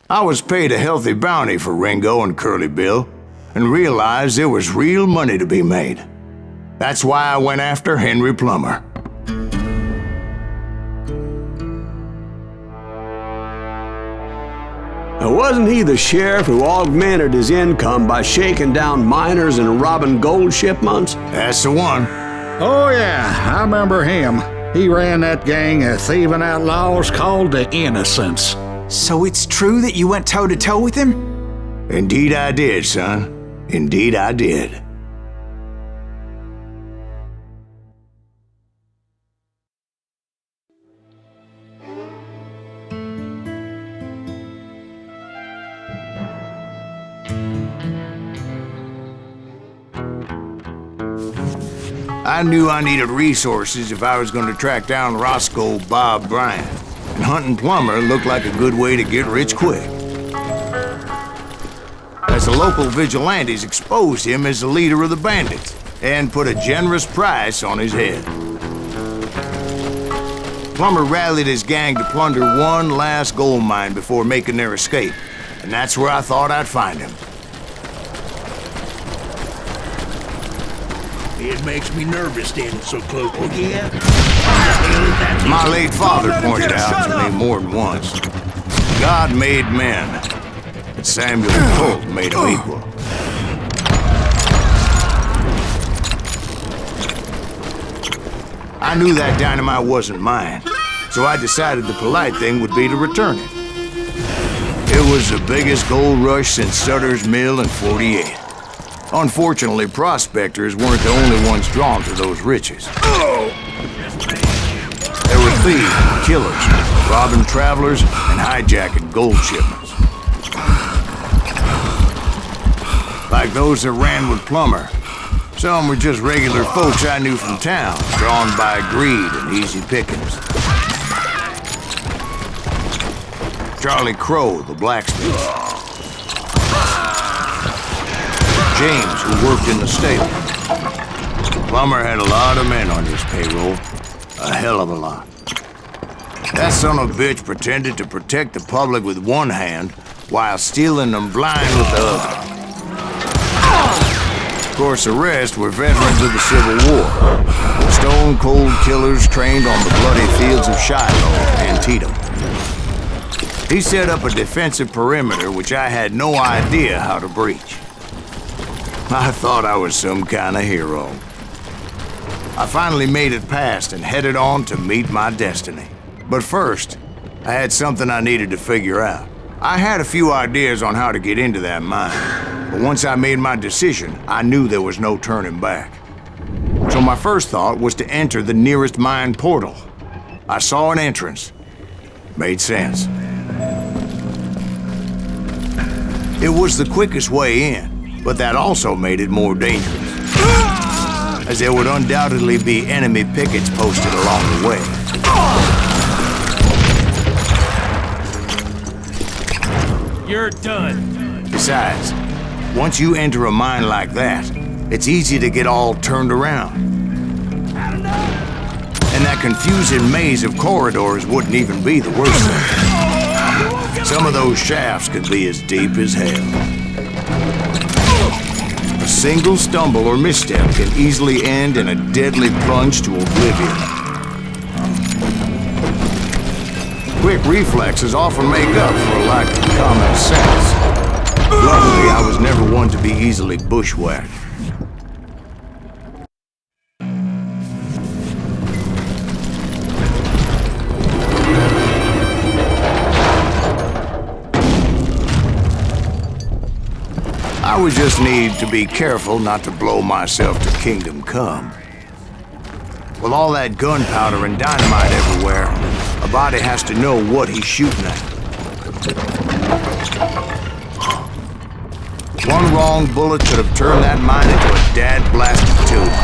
I was paid a healthy bounty for Ringo and Curly Bill, and realized there was real money to be made. That's why I went after Henry Plummer. Now, wasn't he the sheriff who augmented his income by shaking down miners and robbing gold shipments? That's the one. Oh yeah, I remember him. He ran that gang of thieving outlaws called the Innocents. So it's true that you went toe-to-toe with him? Indeed I did, son. Indeed I did. I knew I needed resources if I was going to track down Roscoe Bob Bryant, and hunting Plummer looked like a good way to get rich quick. As the local vigilantes exposed him as the leader of the bandits, and put a generous price on his head. Plummer rallied his gang to plunder one last gold mine before making their escape, and that's where I thought I'd find him. It makes me nervous standing so close. Oh, yeah? My late father pointed out to me more than once. God made men, but Samuel Colt made them equal. I knew that dynamite wasn't mine, so I decided the polite thing would be to return it. It was the biggest gold rush since Sutter's Mill in '48. Unfortunately, prospectors weren't the only ones drawn to those riches. There were thieves and killers, robbing travelers and hijacking gold shipments. Like those that ran with Plummer. Some were just regular folks I knew from town, drawn by greed and easy pickings. Charlie Crow, the blacksmith. James, who worked in the stable. Plummer had a lot of men on his payroll. A hell of a lot. That son of a bitch pretended to protect the public with one hand while stealing them blind with the other. Of course, the rest were veterans of the Civil War. Stone-cold killers trained on the bloody fields of Shiloh and Antietam. He set up a defensive perimeter which I had no idea how to breach. I thought I was some kind of hero. I finally made it past and headed on to meet my destiny. But first, I had something I needed to figure out. I had a few ideas on how to get into that mine, but once I made my decision, I knew there was no turning back. So my first thought was to enter the nearest mine portal. I saw an entrance. Made sense. It was the quickest way in. But that also made it more dangerous, as there would undoubtedly be enemy pickets posted along the way. You're done. Besides, once you enter a mine like that, it's easy to get all turned around. And that confusing maze of corridors wouldn't even be the worst thing. Some of those shafts could be as deep as hell. A single stumble or misstep can easily end in a deadly plunge to oblivion. Quick reflexes often make up for a lack of common sense. Luckily, I was never one to be easily bushwhacked. I would just need to be careful not to blow myself to Kingdom Come. With all that gunpowder and dynamite everywhere, a body has to know what he's shooting at. One wrong bullet could have turned that mine into a dad-blasted tube.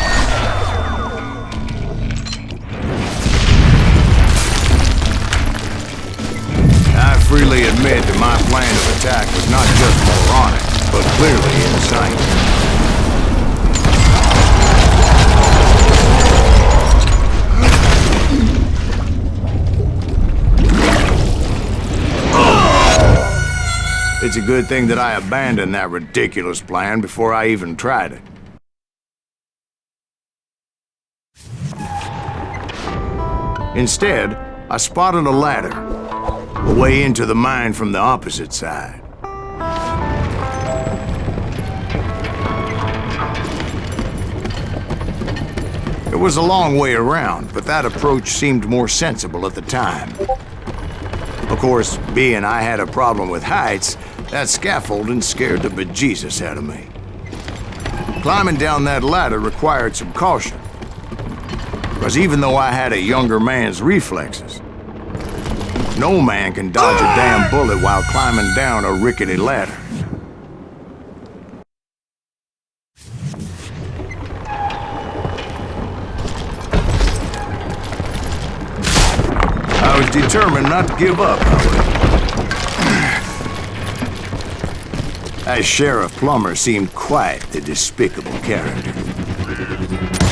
I freely admit that my plan of attack was not just moronic, but clearly insane. it's a good thing that I abandoned that ridiculous plan before I even tried it. Instead, I spotted a ladder, a way into the mine from the opposite side. It was a long way around, but that approach seemed more sensible at the time. Of course, being I had a problem with heights, that scaffolding scared the bejesus out of me. Climbing down that ladder required some caution, because even though I had a younger man's reflexes, no man can dodge a damn bullet while climbing down a rickety ladder. I was determined not to give up, however. As Sheriff Plummer seemed quite the despicable character.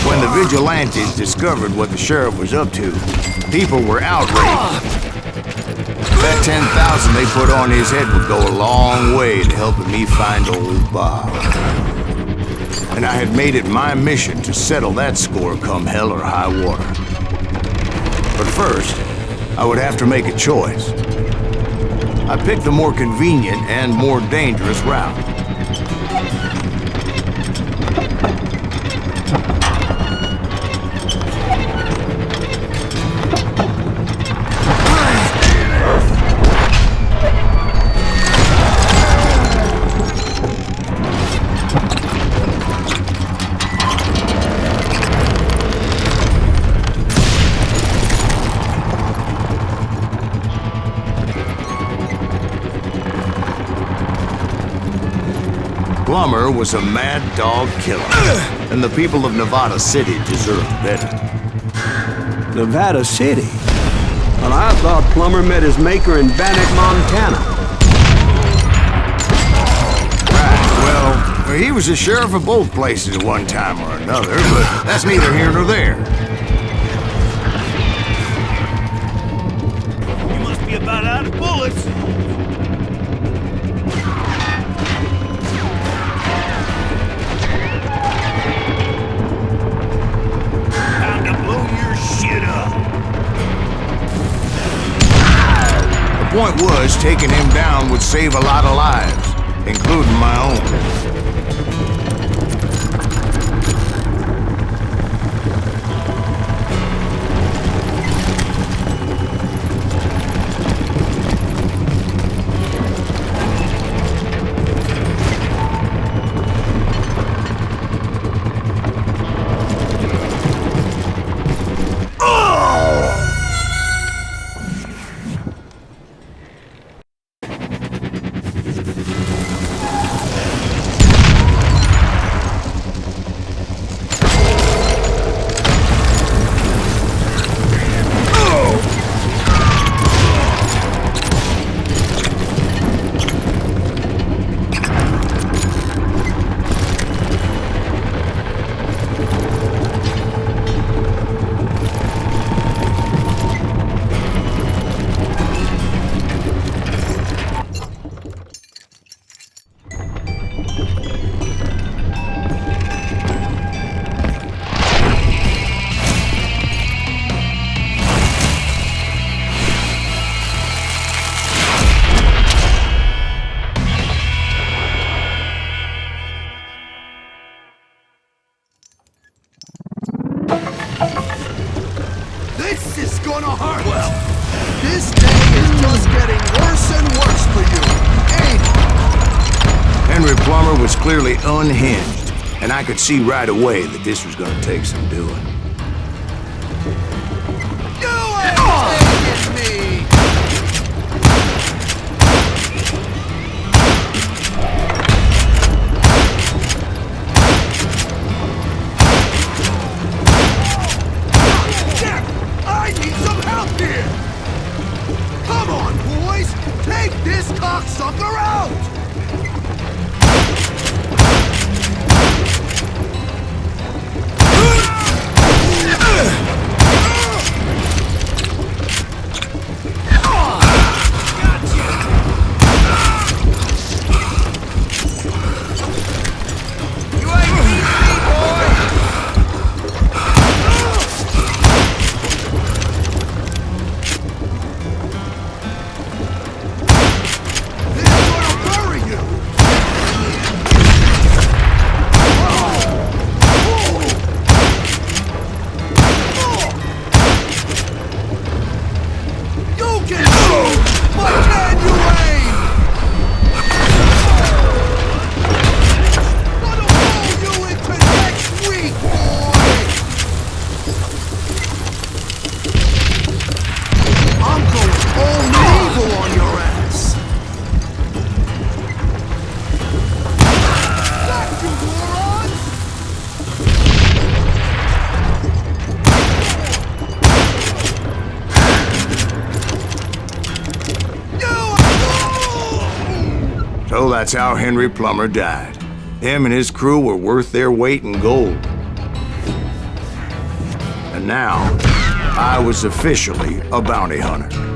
When the vigilantes discovered what the sheriff was up to, people were outraged. That 10,000 they put on his head would go a long way to helping me find old Bob. And I had made it my mission to settle that score come hell or high water. But first, I would have to make a choice. I picked the more convenient and more dangerous route. Plummer was a mad dog killer, and the people of Nevada City deserved better. Nevada City? Well, I thought Plummer met his maker in Bannock, Montana. Right, well, he was the sheriff of both places at one time or another, but that's neither here nor there. You must be about out of bullets. The point was, taking him down would save a lot of lives, including my own. This is gonna hurt! Well, this day is just getting worse and worse for you, ain't it? Henry Plummer was clearly unhinged, and I could see right away that this was gonna take some doing. You ain't taking me! I need some help here! Come on, boys! Take this cocksucker out! So that's how Henry Plummer died. Him and his crew were worth their weight in gold. And now, I was officially a bounty hunter.